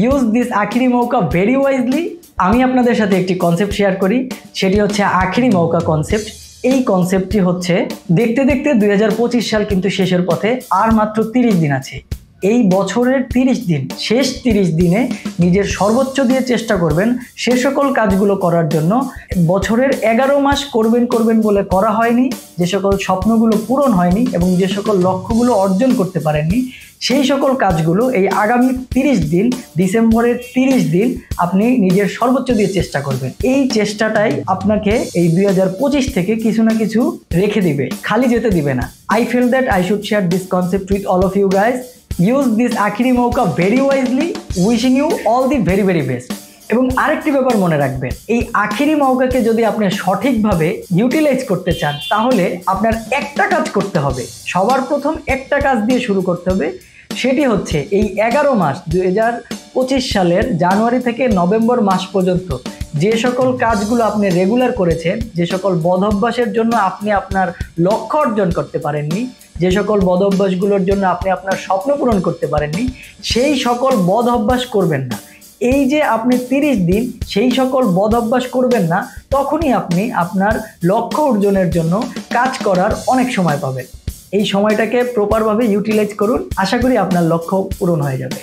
Use this আখিরি মৌকা very wisely. আমি আপনাদের সাথে একটি কনসেপ্ট শেয়ার করি, সেটি হচ্ছে আখিরি মৌকা কনসেপ্ট। এই কনসেপ্টটি হচ্ছে দেখতে দেখতে 2025 সাল কিন্তু শেষের পথে, আর মাত্র 30 দিন আছে। এই বছরের 30 দিন, শেষ 30 দিনে নিজের সর্বোচ্চ দিয়ে চেষ্টা করবেন সে সকল কাজগুলো করার জন্য। বছরের 11 মাস করবেন বলে করা হয়নি, যে সকল স্বপ্নগুলো পূরণ হয়নি এবং যে সকল লক্ষ্যগুলো অর্জন করতে পারেননি, সেই সকল কাজগুলো এই আগামী 30 দিন, ডিসেম্বরের 30 দিন আপনি নিজের সর্বোচ্চ দিয়ে চেষ্টা করবেন। এই চেষ্টাটাই আপনাকে এই 2025 থেকে কিছু না কিছু রেখে দিবে, খালি যেতে দিবে না। I feel that I should share this concept with all of you guys. Use this আখিরি মৌকা very wisely. Wishing you all the very very best. এবং আরেকটি ব্যাপার মনে রাখবেন, এই আখিরি মৌকাকে যদি আপনি সঠিকভাবে ইউটিলাইজ করতে চান, তাহলে আপনার একটা কাজ করতে হবে। সবার প্রথম একটা কাজ দিয়ে শুরু করতে হবে, সেটি হচ্ছে এই 11 মাস 2025 সালের জানুয়ারি থেকে নভেম্বর মাস পর্যন্ত যে সকল কাজগুলো আপনি রেগুলার করেছেন, যে সকল বদ অভ্যাসের জন্য আপনি আপনার লক্ষ্য অর্জন করতে পারেননি, যে সকল বদ অভ্যাসগুলোর জন্য আপনি আপনার স্বপ্ন পূরণ করতে পারেননি, সেই সকল বদ অভ্যাস করবেন না। এই যে আপনি 30 দিন সেই সকল বদ অভ্যাস করবেন না, তখনই আপনি আপনার লক্ষ্য অর্জনের জন্য কাজ করার অনেক সময় পাবেন। এই সময়টাকে প্রপারভাবে ইউটিলাইজ করুন, আশা করি আপনার লক্ষ্য পূরণ হয়ে যাবে।